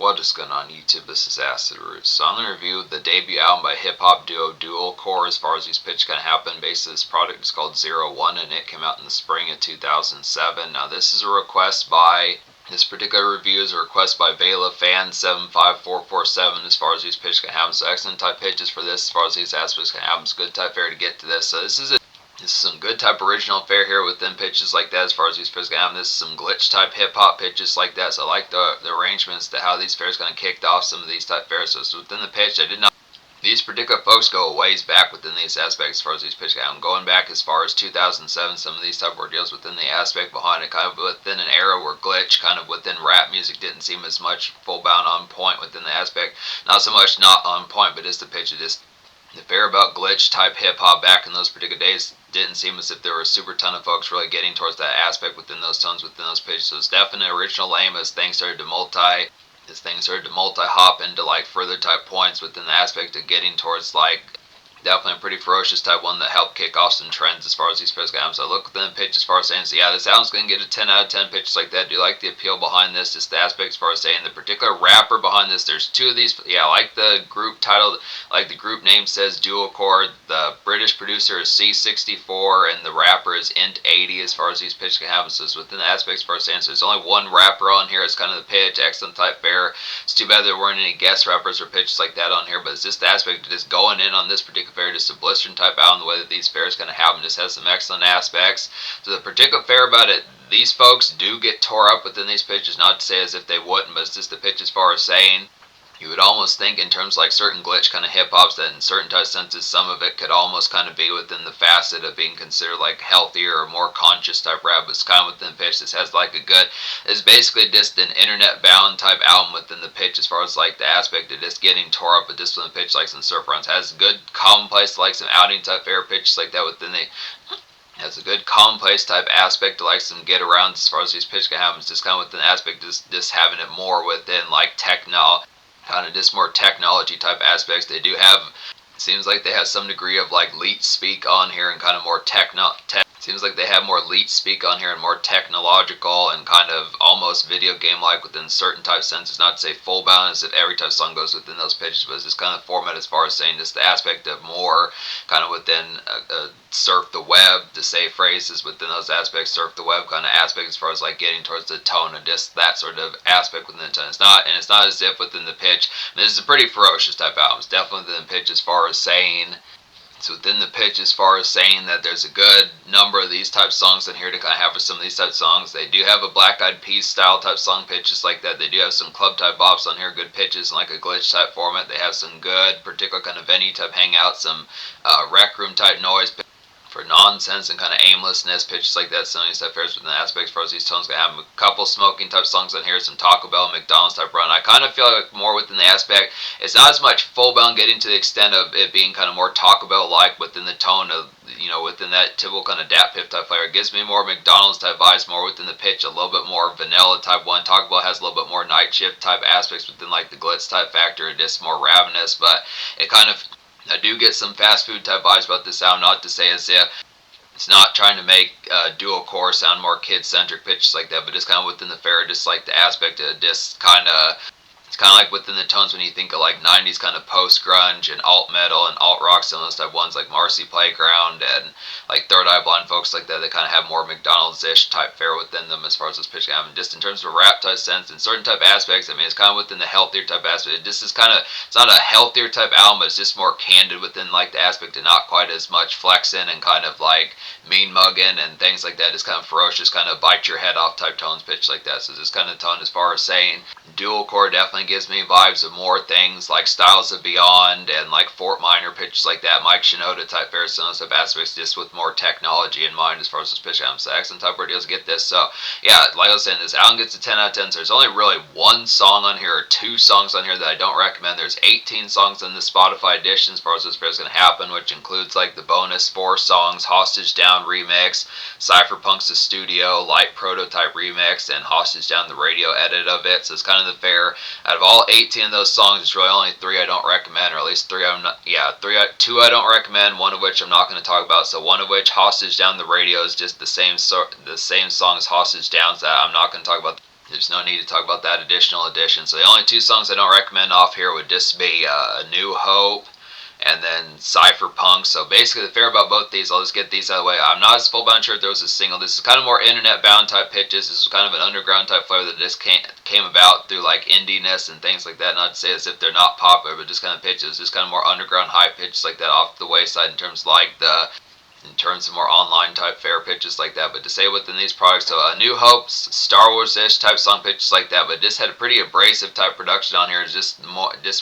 What is going on YouTube? This is Acid Roots. So I'm going to review the debut album by hip-hop duo Dual Core as far as these pitches going to happen. Basically, this product is called 01 and it came out in the spring of 2007. Now this is a request by, this particular review is a request by Vela Fan 75447 as far as these pitches can happen. So excellent type pitches for this as far as these aspects can happen. It's good type fare to get to this. So this is some good type original fare here within pitches like that as far as these fares going. This is some glitch type hip hop pitches like that. So I like the arrangements to how these fares going to kick off some of these type fares. So it's within the pitch. I did not. These particular folks go a ways back within these aspects as far as these pitches go. I'm going back as far as 2007. Some of these type of ordeals within the aspect behind it, kind of within an era where glitch, kind of within rap music, didn't seem as much full bound on point within the aspect. Not so much not on point, but just the pitch of just the fair about glitch type hip hop back in those particular days didn't seem as if there were a super ton of folks really getting towards that aspect within those tones within those pitches. So it's definitely original lame as things started to multi-hop into like further type points within the aspect of getting towards like definitely a pretty ferocious type one that helped kick off some trends as far as these pitches go. So I look within the pitch as far as saying, so yeah, this album's going to get a 10 out of 10 pitches like that. Do you like the appeal behind this? Just the aspect as far as saying the particular rapper behind this. There's two of these. Yeah, I like the group title, like the group name says Dual Core. The British producer is C64 and the rapper is Int80 as far as these pitches can happen. So it's within the aspects as far as saying, so there's only one rapper on here. It's kind of the pitch, excellent type fare. It's too bad there weren't any guest rappers or pitches like that on here, but it's just the aspect of just going in on this particular fare, just a blistering type album. The way that these fares going to happen just has some excellent aspects. So the particular fare about it, these folks do get tore up within these pitches, not to say as if they wouldn't, but it's just the pitch as far as saying, you would almost think in terms of like certain glitch kind of hip-hops that in certain type senses, some of it could almost kind of be within the facet of being considered like healthier or more conscious type rap. It's kind of within the pitch. This has like a good, it's basically just an internet bound type album within the pitch as far as like the aspect of just getting tore up with this within the pitch like some surf runs. Has good commonplace like some outing type fair pitches like that within the, has a good commonplace type aspect to like some get arounds as far as these pitch can happen. It's just kind of within the aspect just having it more within like kind of just more technology type aspects. They do have, seems like they have some degree of like leet speak on here and kind of more seems like they have more leet speak on here and more technological and kind of almost video game like within certain type senses. Not to say full bound as if every type song goes within those pitches, but it's just kind of format as far as saying just the aspect of more kind of within surf the web, to say phrases within those aspects, surf the web kind of aspect as far as like getting towards the tone and just that sort of aspect within the tone. It's not as if within the pitch, this is a pretty ferocious type album. It's definitely within the pitch as far as saying, it's within the pitch as far as saying that there's a good number of these type songs in here to kind of have for some of these type songs. They do have a Black Eyed Peas style type song pitches like that. They do have some club type bops on here, good pitches and like a glitch type format. They have some good particular kind of venue type hangout, some rec room type noise for nonsense and kind of aimlessness, pitches like that. Some of these type fares within the aspects as far as these tones going to have a couple smoking type songs on here, some Taco Bell, McDonald's type run. I kind of feel like more within the aspect, it's not as much full bound getting to the extent of it being kind of more Taco Bell like within the tone of, you know, within that typical kind of Dat Piff type flavor. It gives me more McDonald's type vibes, more within the pitch, a little bit more vanilla type one. Taco Bell has a little bit more night shift type aspects within like the glitz type factor, just more ravenous, but it kind of, I do get some fast food type vibes about this sound, not to say as if it's not trying to make Dual Core sound more kid-centric pitches like that, but just kind of within the fare, just like the aspect of just kind of, it's kind of like within the tones when you think of like 90s kind of post-grunge and alt-metal and alt-rock, some of those type ones like Marcy Playground and like Third Eye Blind folks like that, they kind of have more McDonald's-ish type fare within them as far as this pitch can happen. Just in terms of a rap type sense and certain type aspects, I mean, it's kind of within the healthier type aspect. This is kind of, it's not a healthier type album, but it's just more candid within like the aspect and not quite as much flexing and kind of like mean mugging and things like that. It's kind of ferocious, kind of bite your head off type tones pitch like that. So this kind of tone as far as saying Dual Core definitely gives me vibes of more things like Styles of Beyond and like Fort Minor pitches like that, Mike Shinoda type fares, some of those type aspects just with more technology in mind as far as this pitch album. So excellent type deals get this. So yeah, like I was saying, this album gets a 10 out of 10. So there's only really one song on here or two songs on here that I don't recommend. There's 18 songs in the Spotify edition as far as this pitch is going to happen, which includes like the bonus 4 songs, Hostage Down remix, Cypherpunk's The Studio, Light Prototype remix, and Hostage Down the radio edit of it. So it's kind of the fair. Out of all 18 of those songs, it's really only 3 I don't recommend, or at least 3 I'm not, yeah, 2 I don't recommend, one of which I'm not going to talk about. So one of which, Hostage Down the Radio, is just the same song as Hostage Down, so I'm not going to talk about. There's no need to talk about that additional addition. So the only two songs I don't recommend off here would just be A New Hope and then Cypherpunk. So basically, the fair about both these, I'll just get these out of the way. I'm not as full bound sure if there was a single. This is kind of more internet bound type pitches. This is kind of an underground type flavor that just came about through like indiness and things like that. Not to say as if they're not popular, but just kind of pitches, just kind of more underground hype pitches like that off the wayside in terms of like in terms of more online type fair pitches like that. But to say within these products, so A New Hope's Star Wars-ish type song pitches like that, but just had a pretty abrasive type production on here. It's just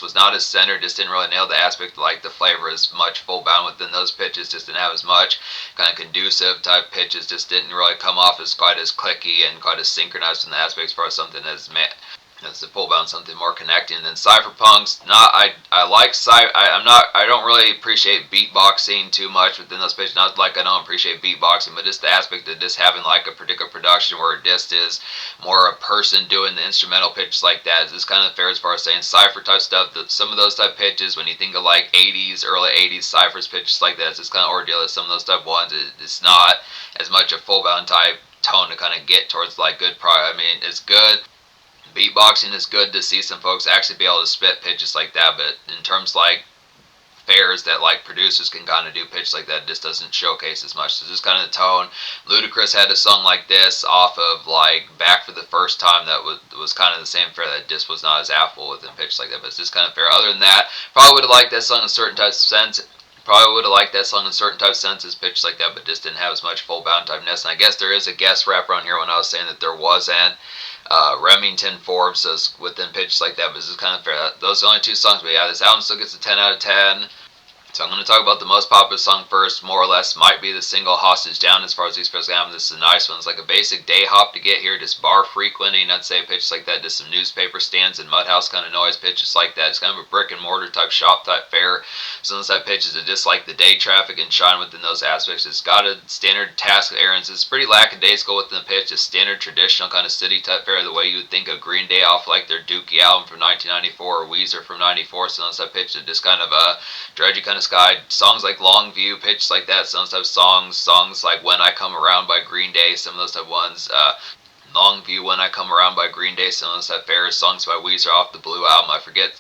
was not as centered, just didn't really nail the aspect like the flavor as much full bound within those pitches, just didn't have as much kind of conducive type pitches, just didn't really come off as quite as clicky and quite as synchronized in the aspect as far as something as the pull bound something more connecting. And then Cypherpunk's not I like I don't really appreciate beatboxing too much within those pitches. Not like I don't appreciate beatboxing, but just the aspect of just having like a particular production where it just is more a person doing the instrumental pitch like that is just kind of fair as far as saying cypher type stuff. Some of those type pitches when you think of like 80s, early 80s cyphers pitches like that, it's just kind of ordeal. Some of those type ones, it's not as much a full bound type tone to kind of get towards like good I mean, it's good. Beatboxing is good to see some folks actually be able to spit pitches like that, but in terms like fairs that like producers can kind of do pitch like that, it just doesn't showcase as much. So this is kind of the tone. Ludacris had a song like this off of like Back for the First Time that was kind of the same fair that just was not as affable within pitch like that, but it's just kind of fair. Other than that, probably would have liked that song in certain types of sense. Probably would have liked that song in certain types of senses pitched like that, but just didn't have as much full bound typeness. And I guess there is a guest rapper on here when I was saying that there wasn't. Remington Forbes does within pitches like that, but this is kind of fair. Those are the only two songs, but yeah, this album still gets a 10 out of 10. So I'm going to talk about the most popular song first, more or less might be the single Hostage Down as far as these first albums. This is a nice one. It's like a basic day hop to get here, just bar frequenting, I'd say pitches like that, just some newspaper stands and mudhouse kind of noise pitches like that. It's kind of a brick and mortar type shop type fair. Some of those type pitches are just like the day traffic and shine within those aspects. It's got a standard task errands. It's pretty lackadaisical within the pitch, a standard traditional kind of city type fair, the way you would think of Green Day off like their Dookie album from 1994 or Weezer from 94. Some of those type pitches are just kind of a dredgy kind of sky. Songs like Longview, pitch like that, some type of songs like When I Come Around by Green Day, some of those type ones. Longview, When I Come Around by Green Day, some of those type fair songs by Weezer off the Blue album.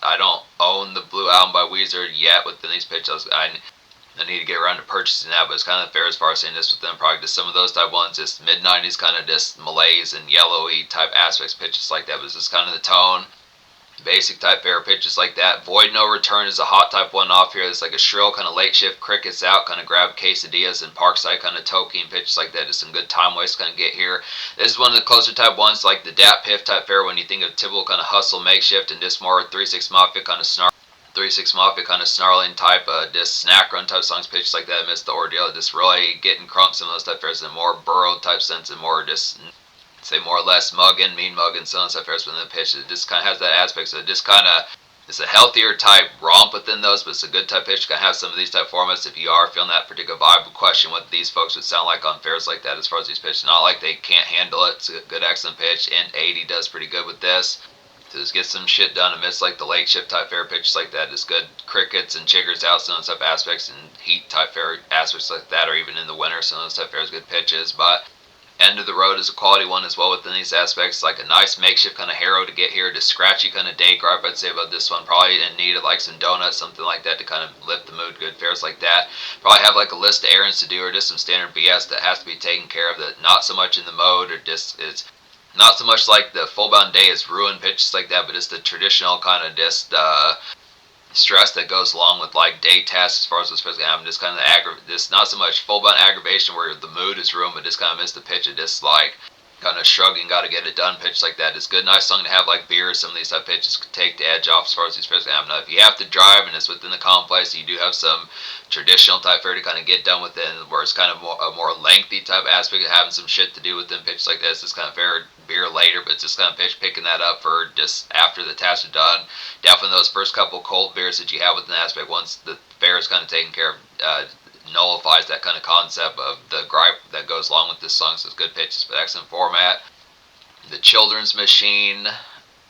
I don't own the Blue album by Weezer yet within these pitches. I need to get around to purchasing that, but it's kind of fair as far as saying this within probably just some of those type ones, just mid-90s kind of just malaise and yellowy type aspects, pitches like that, but it's just kind of the tone. Basic type fair pitches like that. Void No Return is a hot type one off here. It's like a shrill kind of late shift crickets out, kind of grab quesadillas and Parkside kind of toking pitches like that. Just some good time waste kind of get here. This is one of the closer type ones, like the Dat Piff type fair when you think of typical kind of hustle makeshift and just more 3-6 Mafia kind of snarl. 3-6 Mafia kind of snarling type just snack run type songs pitches like that amidst the ordeal, just really getting crunk some of those type fairs in a more burrowed type sense and more just say more or less mugging, mean mugging, so on and so forth within the pitch. It just kind of has that aspect, so it just kind of, it's a healthier type romp within those, but it's a good type pitch. Kind of have some of these type formats if you are feeling that particular vibe. Question what these folks would sound like on fairs like that as far as these pitches. Not like they can't handle it. It's a good, excellent pitch, and 80 does pretty good with this. To just get some shit done amidst like the late shift type fair pitches like that. It's good crickets and chiggers out, some of those type aspects, and heat type fair aspects like that, or even in the winter, some of those type fairs good pitches, but End of the Road is a quality one as well within these aspects. Like a nice makeshift kind of harrow to get here, just scratchy kind of day gripe I'd say about this one. Probably in need of like some donuts, something like that to kind of lift the mood. Good fairs like that. Probably have like a list of errands to do or just some standard BS that has to be taken care of. That not so much in the mode or just it's not so much like the full bound day is ruined pitches like that, but it's the traditional kind of just stress that goes along with like day tasks as far as what's supposed to happen. Just kind of this not so much full blown aggravation where the mood is ruined, but just kind of miss the pitch. It just like kind of shrugging, got to get it done pitch like that. It's good, nice song to have like beer. Some of these type pitches could take the edge off as far as these supposed to happen. Now, if you have to drive and it's within the complex, you do have some traditional type fair to kind of get done with it, where it's kind of a more lengthy type aspect of having some shit to do within pitches like this. It's kind of fair beer later, but it's just kind of picking that up for just after the tasks are done. Definitely those first couple cold beers that you have within the aspect, once the fair is kind of taken care of, nullifies that kind of concept of the gripe that goes along with this song. So it's good pitches, but excellent format. The Children's Machine,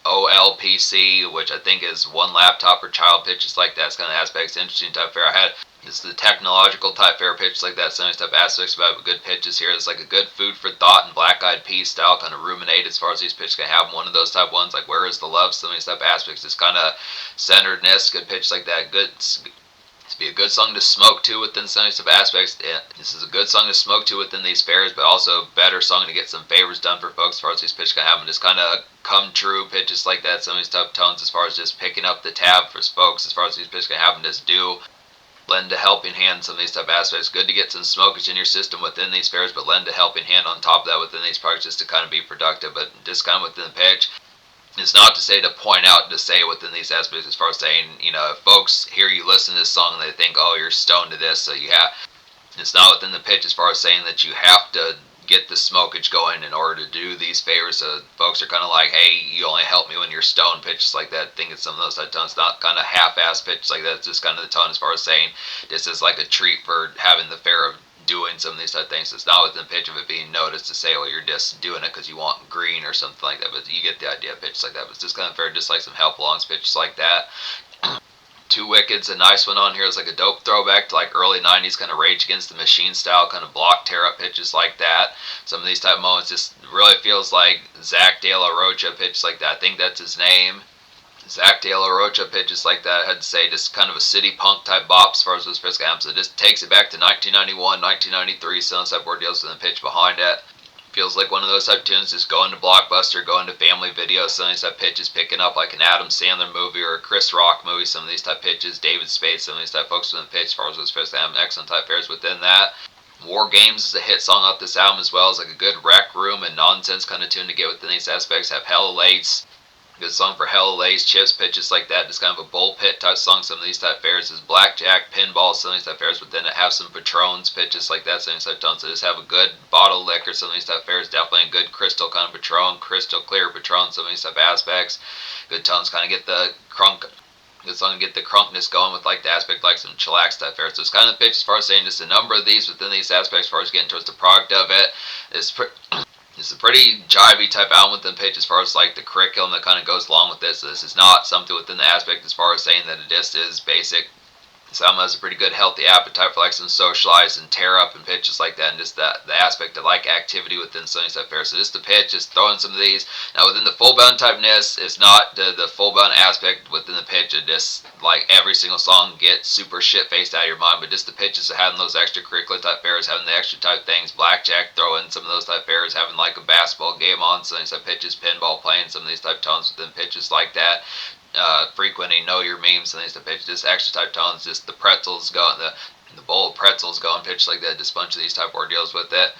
OLPC, which I think is one laptop or child pitches like that. It's kind of aspects, interesting type fair. I had It's the technological type fair pitch like that, some type aspects about good pitches here. It's like a good food for thought and black eyed pea style, kind of ruminate as far as these pitches can have. One of those type ones, like where is the love, some of these type aspects. It's kind of centeredness, good pitch like that. Good to be a good song to smoke to within some of these aspects. Yeah, this is a good song to smoke to within these fairs, but also a better song to get some favors done for folks as far as these pitches can have. And just kind of come true pitches like that, some of these type tones as far as just picking up the tab for folks as far as these pitches can have and just do lend a helping hand some of these type of aspects. Good to get some smokage in your system within these fairs, but lend a helping hand on top of that within these products just to kind of be productive. But just kind of within the pitch, it's not to say to point out, to say within these aspects as far as saying, if folks hear you listen to this song and they think, oh, you're stoned to this, so you have, it's not within the pitch as far as saying that you have to get the smokage going in order to do these favors. So folks are kind of like, hey, you only help me when you're stoned, pitches like that. I think it's some of those type tones, not kind of half-ass pitches like that. It's just kind of the tone as far as saying this is like a treat for having the fair of doing some of these type of things. It's not within the pitch of it being noticed to say, well, you're just doing it because you want green or something like that. But you get the idea of pitches like that. But it's just kind of fair, just like some help alongs pitches like that. Two Wicked's a nice one on here. It's like a dope throwback to like early 90s kind of Rage Against the Machine style kind of block tear up pitches like that. Some of these type of moments just really feels like Zach De La Rocha pitches like that. I think that's his name. Zach De La Rocha pitches like that. I had to say just kind of a city punk type bop as far as those pitch games. So it just takes it back to 1991, 1993, some type of deals with the pitch behind it. Feels like one of those type tunes, just going to Blockbuster, going to family videos, some of these type pitches, picking up like an Adam Sandler movie or a Chris Rock movie, some of these type pitches, David Spade, some of these type folks within the pitch, as far as those pitches, they have excellent type pairs within that. War Games is a hit song off this album as well as like a good rec room and nonsense kind of tune to get within these aspects. Have Hella Lates, good song for Hella Lays, Chips, pitches like that. Just kind of a bullpit type song. Some of these type fairs is Blackjack, Pinball, some of these type fairs, but then it have some Patrons, pitches like that, some of these type tones. So just have a good bottle liquor. Some of these type fairs, definitely a good crystal kind of Patron, crystal clear Patron, some of these type aspects. Good tones kind of get the crunk. Good song to get the crunkness going with like the aspect like some chillax type fairs. So it's kind of the pitch as far as saying just a number of these within these aspects as far as getting towards the product of it. It's a pretty jivey type album within the pitch as far as like the curriculum that kind of goes along with this. So this is not something within the aspect as far as saying that it just is basic. This album has a pretty good healthy appetite for like some socialize and tear up and pitches like that, and just the aspect of like activity within Sunny Side Fair. So just the pitch, just throwing some of these. Now within the full bound typeness, it's not the full bound aspect within the pitch. It just like every single song gets super shit faced out of your mind, but just the pitches of having those extracurricular type fairs, having the extra type things, blackjack, throwing some of those type fairs, having like a basketball game on, Sunny Side pitches, pinball playing, some of these type tones within pitches like that. Frequenting know your memes and things to pitch, just extra type tones, just the pretzels going, the bowl of pretzels going pitch like that, just a bunch of these type ordeals with it.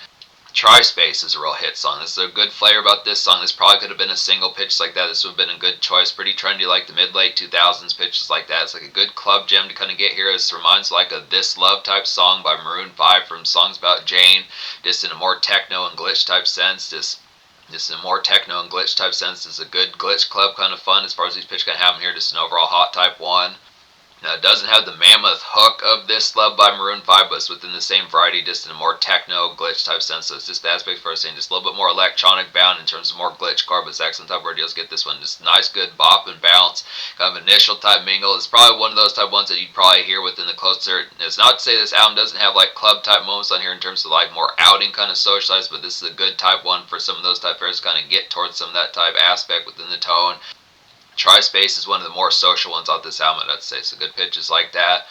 Tri-Space is a real hit song. This is a good flavor about this song. This probably could have been a single pitch like that. This would have been a good choice. Pretty trendy like the mid-late 2000s pitches like that. It's like a good club gem to kind of get here. This reminds like a This Love type song by Maroon 5 from Songs About Jane, just in a more techno and glitch type sense. Just in a more techno and glitch type sense. It's a good glitch club kind of fun as far as these pitch kind of have here. Just an overall hot type one. Now it doesn't have the mammoth hook of This Love by Maroon 5, but it's within the same variety, just in a more techno glitch type sense. So it's just the aspect for us saying just a little bit more electronic bound in terms of more glitch car, but it's excellent type where deals get this one. Just nice, good bop and bounce, kind of initial type mingle. It's probably one of those type ones that you'd probably hear within the closer. It's not to say this album doesn't have like club type moments on here in terms of like more outing kind of socialized, but this is a good type one for some of those type fairs to kind of get towards some of that type aspect within the tone. Tri-Space is one of the more social ones on this album, I'd say. So good pitches like that.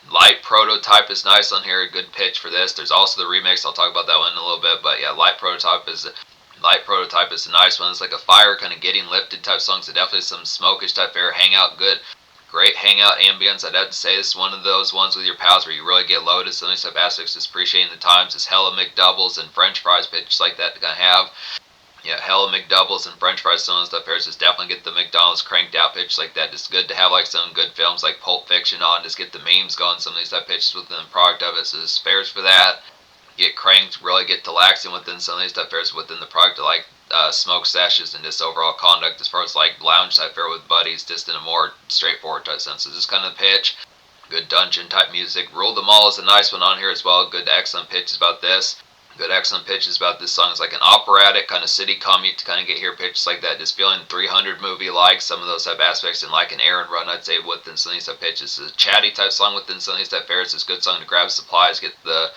Light Prototype is nice on here. A good pitch for this. There's also the remix. I'll talk about that one in a little bit. But yeah, Light Prototype is a nice one. It's like a fire kind of getting lifted type song. So definitely some smokish type fair. Hangout good. Great hangout ambience. I'd have to say this is one of those ones with your pals where you really get loaded. Some of these type aspects, just appreciating the times. It's hella McDoubles and French fries pitches like that to kind of have. Yeah, hella McDoubles and French fries, some of the stuff here. Just definitely get the McDonald's cranked out pitch like that. Just good to have like some good films like Pulp Fiction on. Just get the memes going. Some of these type pitches within the product of it. So there's fairs for that. Get cranked, really get relaxing within some of these type fairs within the product of like smoke sessions and just overall conduct as far as like lounge type fair with buddies, just in a more straightforward type sense. So just kind of the pitch. Good dungeon type music. Rule Them All is a nice one on here as well. Good excellent pitches about this. Good, excellent pitches about this song. It's like an operatic kind of city commute to kind of get here. Pitches like that, just feeling 300 movie like some of those type aspects, and like an errand run, I'd say within some of these type pitches. It's a chatty type song within some of these type fares. It's a good song to grab supplies, get the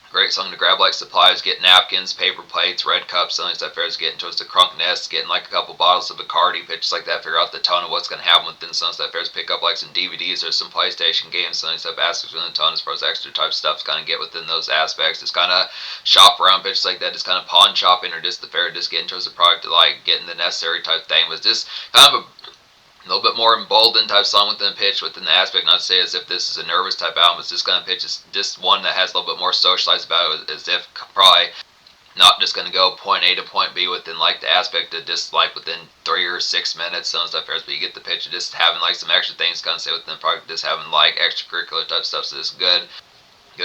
great song to grab like supplies, get napkins, paper plates, red cups, some of these type fares, getting towards the crunk nest, getting like a couple bottles of Bacardi, pitches like that, figure out the tone of what's going to happen within some of these type fares, pick up like some DVDs or some PlayStation games, some of these type aspects within the tone as far as extra type stuff to kind of get within those aspects. Just kind of shop around, pitches like that, just kind of pawn shopping or just the fair, just getting towards the product to like getting the necessary type thing, was just kind of a little bit more emboldened type song within the pitch, within the aspect. Not to say as if this is a nervous type album, it's just kind of pitch is just one that has a little bit more socialized about it, as if probably not just going to go point A to point B within like the aspect of just like within 3 or 6 minutes, some stuff but you get the pitch of just having like some extra things kind of say within the product, just having like extracurricular type stuff. So it's good,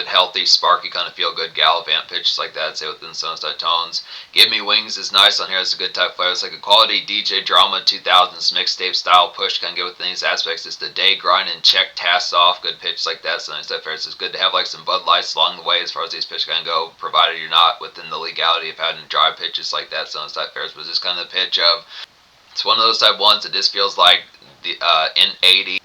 healthy, sparky, kind of feel good gallivant pitches like that, I'd say within some type tones. Give Me Wings is nice on here. It's a good type flavor. It's like a quality DJ drama 2000s mixtape style push, kind of get within these aspects. It's the day grind and check tasks off. Good pitch like that. So nice type flavor. It's good to have like some Bud Lights along the way as far as these pitches kind of go, provided you're not within the legality of having to drive pitches like that. So nice type flavors, but it's just kind of the pitch of, it's one of those type ones that just feels like the N80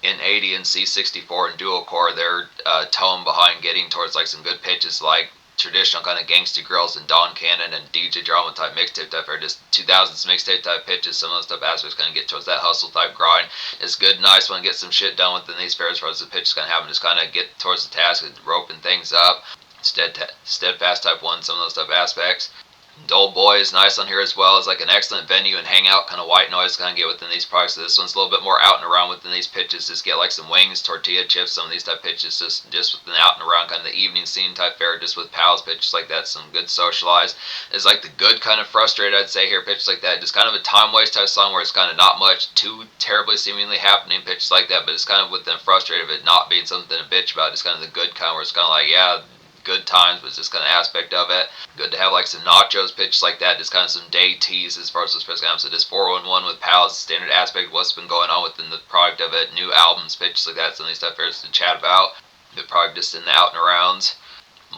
and C64 and dual core, their tone behind getting towards like some good pitches like traditional kind of Gangsta Grills and Don Cannon and DJ Drama type mixtape type, or just 2000s mixtape type pitches. Some of those type aspects kind of get towards that hustle type grind. It's good, nice one, get some shit done within these pairs as far as the pitches kind of having, just kind of get towards the task of roping things up. Steadfast type one, some of those type aspects. Dull Boy is nice on here as well. It's like an excellent venue and hangout kind of white noise kind of get within these products. So this one's a little bit more out and around within these pitches. Just get like some wings, tortilla chips, some of these type pitches, just within out and around kind of the evening scene type fare, just with pals pitches like that. Some good socialized. It's like the good kind of frustrated, I'd say here, pitches like that. Just kind of a time waste type song where it's kind of not much too terribly seemingly happening, pitches like that, but it's kind of within frustrated of it not being something to bitch about. It's kind of the good kind where it's kind of like, yeah, good times, but just kind of aspect of it. Good to have like some nachos pitches like that, just kind of some day teas as far as this press comes. So just 411 with pals, standard aspect of what's been going on within the product of it, new albums pitches like that, some of these stuff here to chat about. The product just in the out and arounds.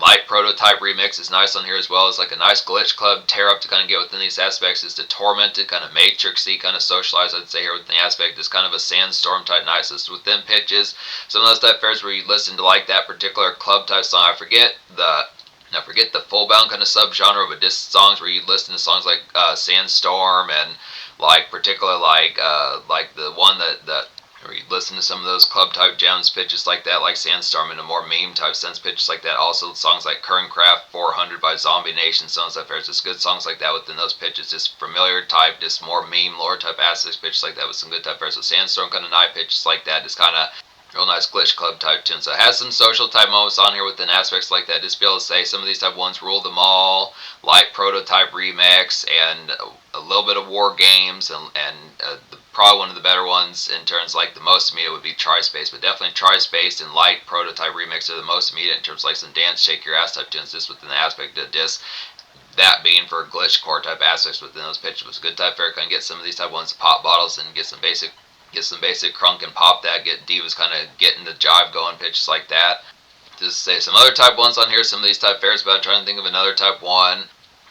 Light Prototype remix is nice on here as well. It's like a nice glitch club tear up to kind of get within these aspects. It's the tormented, kind of matrixy, kind of socialized, I'd say here within the aspect. It's kind of a Sandstorm type niceness within pitches. Some of those type fares where you listen to like that particular club type song. I forget the full bound kind of subgenre, but just songs where you listen to songs like Sandstorm and like particular like the one that or you listen to some of those club type jams pitches like that, like Sandstorm in a more meme type sense pitches like that. Also songs like Kerncraft 400 by Zombie Nation, songs like that. Just good songs like that within those pitches. Just familiar type, just more meme lore type aspects pitches like that with some good type pairs. So Sandstorm kind of night pitches like that. Just kind of real nice glitch club type tune. So it has some social type moments on here within aspects like that. Just be able to say some of these type ones, Rule Them All, Light Prototype remix, and a little bit of War Games, and probably one of the better ones in terms like the most immediate would be Tri-Space, but definitely Tri-Space and Light Prototype remix are the most immediate in terms of like some dance shake your ass type tunes, just within the aspect of just that being for glitch core type aspects within those pitches. Was good type fair, kind of get some of these type ones, pop bottles, and get some basic crunk and pop that, get divas kind of getting the jive going, pitches like that. Just say some other type ones on here, some of these type fares, but I'm trying to think of another type one.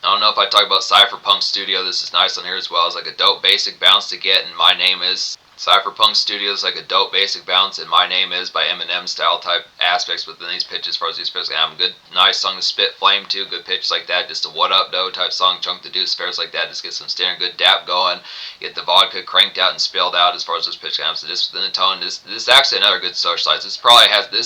I don't know if I talk about Cypherpunk Studio. This is nice on here as well. It's like a dope basic bounce to get, and My Name Is. Cypherpunk Studio is like a dope basic bounce, and My Name Is by Eminem style type aspects within these pitches. As far as these pitches, I have a good, nice song to spit flame too. Good pitch like that. Just a what up dough type song, chunk the deuce fares like that. Just get some standard good dap going. Get the vodka cranked out and spilled out as far as this pitch comes. So just within the tone, this is actually another good socialize. This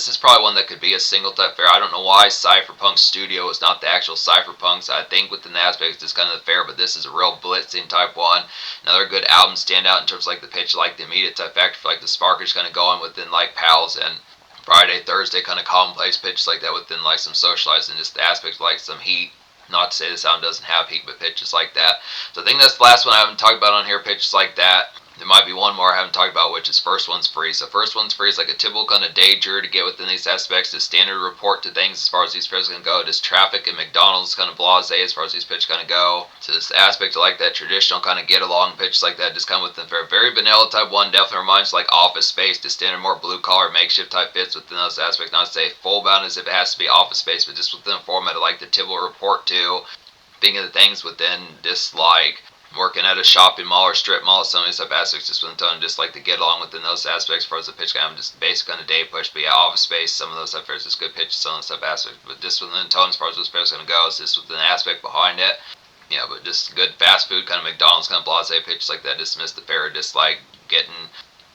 is probably one that could be a single type fair. I don't know why Cypherpunk Studio is not the actual Cypherpunks. I think within the aspects it's kind of the fair, but this is a real blitzing type one. Another good album standout in terms of like the pitch, like the immediate type factor for like the sparkers kind of going within like pals, and Friday, Thursday kind of commonplace pitches like that within like some socialized and just the aspects like some heat. Not to say this album doesn't have heat, but pitches like that. So I think that's the last one I haven't talked about on here, pitches like that. There might be one more I haven't talked about, which is First One's Free. So First One's Free is like a typical kind of danger to get within these aspects. The standard report to things as far as these pitches can go. Just traffic and McDonald's kind of blasé as far as these pitches kind of go. So this aspect of like that traditional kind of get along pitch like that, just kind of within very vanilla type one. Definitely reminds like Office Space, the standard more blue collar makeshift type fits within those aspects. Not to say full bound as if it has to be Office Space, but just within the format of like the typical report to. Thinking of the things within this like working at a shopping mall or strip mall, some of these type of aspects just within tone, just like to get along within those aspects as far as the pitch game, just basic on a day push, but yeah, Office Space, some of those type of just good pitches, some of those type of aspects, but just within tone as far as those pitches gonna go, is just within the aspect behind it. Yeah, but just good fast food kind of McDonald's kind of blase pitches like that, dismiss the fair, just like getting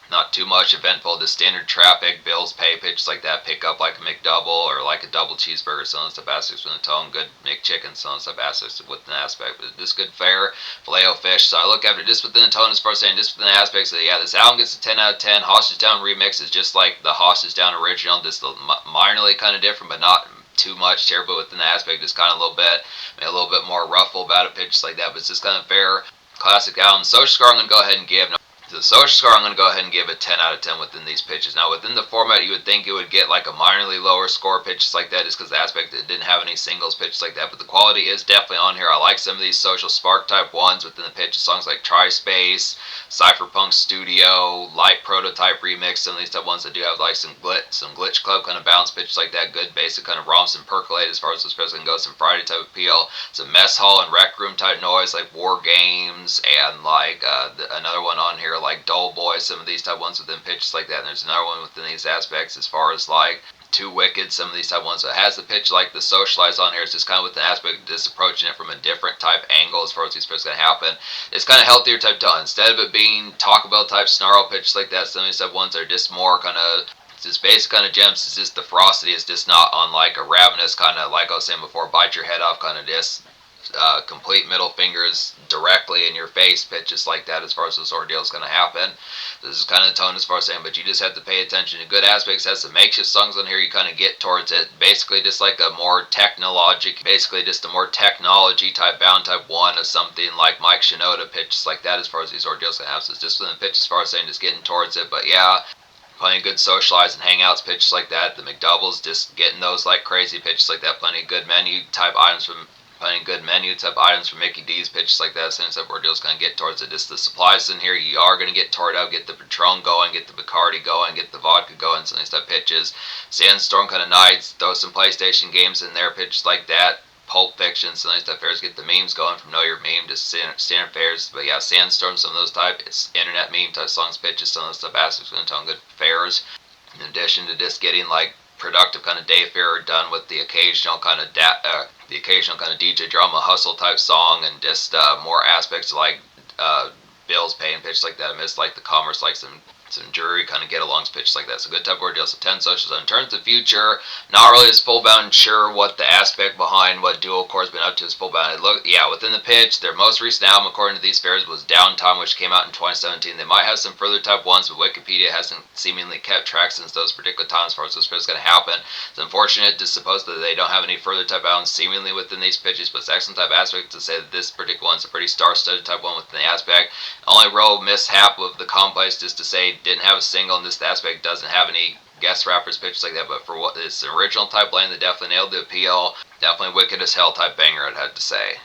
not too much eventful, just standard traffic, bills pay pitches like that, pick up like a McDouble or like a double cheeseburger, some of the stuff aspects with the tone, good McChicken, some of the stuff aspects with an aspect, but just good fare, filet-o-fish. So I look after just within the tone as far as saying just within the aspects of yeah, this album gets a 10 out of 10. Hostage Down remix is just like the Hostage Down original, just minorly kind of different, but not too much terrible within the aspect, just kind of a little bit more ruffle about it, pitches like that, but it's just kind of fair. Classic album. Social score I'm going to go ahead and give. The social score, I'm going to go ahead and give it 10 out of 10 within these pitches. Now, within the format, you would think it would get like a minorly lower score pitches like that just because the aspect that it didn't have any singles pitches like that. But the quality is definitely on here. I like some of these social spark type ones within the pitches. Songs like Tri-Space, Cypherpunk Studio, Light Prototype Remix. Some of these type ones that do have like some glitch club kind of bounce pitches like that. Good basic kind of romps and percolate as far as those pitches can go. Some Friday type appeal. Some mess hall and rec room type noise like War Games and like another one on here like Dull Boy, some of these type ones within pitches like that. And there's another one within these aspects as far as like Too Wicked, some of these type ones. So it has the pitch like the socialize on here. It's just kind of with the aspect of just approaching it from a different type angle as far as these pitches going to happen. It's kind of healthier type tone. Instead of it being Taco Bell type snarl pitches like that, some of these type ones are just more kind of just basic kind of gems. It's just the ferocity is just not on like a ravenous kind of, like I was saying before, bite your head off kind of just complete middle fingers directly in your face pitches like that as far as this ordeal is going to happen. This is kind of the tone as far as saying, but you just have to pay attention to good aspects. Has some makeshift songs on here you kind of get towards it. Basically just like a more basically just a more technology type bound type one of something like Mike Shinoda pitches like that as far as these ordeals going to have. So it's just within the pitch as far as saying just getting towards it. But yeah, plenty of good socialize and hangouts pitches like that. The McDoubles, just getting those like crazy pitches like that. Plenty of good menu type items from Mickey D's pitches like that. Since that ordeal's going to get towards it, just the supplies in here, you are going to get toward out, get the Patron going, get the Bacardi going, get the vodka going, some of these type pitches. Sandstorm kind of nights, throw some PlayStation games in there, pitches like that. Pulp Fiction, some of these type fairs, get the memes going from Know Your Meme to standard fairs. But yeah, Sandstorm, some of those type, it's internet meme type songs, pitches, some of those type aspects, going to tell good fairs. In addition to just getting like productive kind of day fair done with the occasional kind of DJ drama hustle type song and just more aspects like bills paying pitch like that. I miss like the commerce, like some jury kind of get alongs pitch like that. So good type of ordeal. So 10 socials. In terms of the future, not really as full bound sure what the aspect behind what Dual Core's been up to is full bound. Within the pitch, their most recent album according to these fairs was Downtime, which came out in 2017. They might have some further type ones, but Wikipedia hasn't seemingly kept track since those particular times as far as this is going to happen. It's unfortunate to suppose that they don't have any further type albums seemingly within these pitches, but it's excellent type aspect to say that this particular one's a pretty star-studded type one within the aspect. Only real mishap of the complex just to say didn't have a single in this aspect, doesn't have any guest rappers pitches like that, but for what it's an original type lane that definitely nailed the appeal. Definitely wicked as hell type banger, I'd have to say.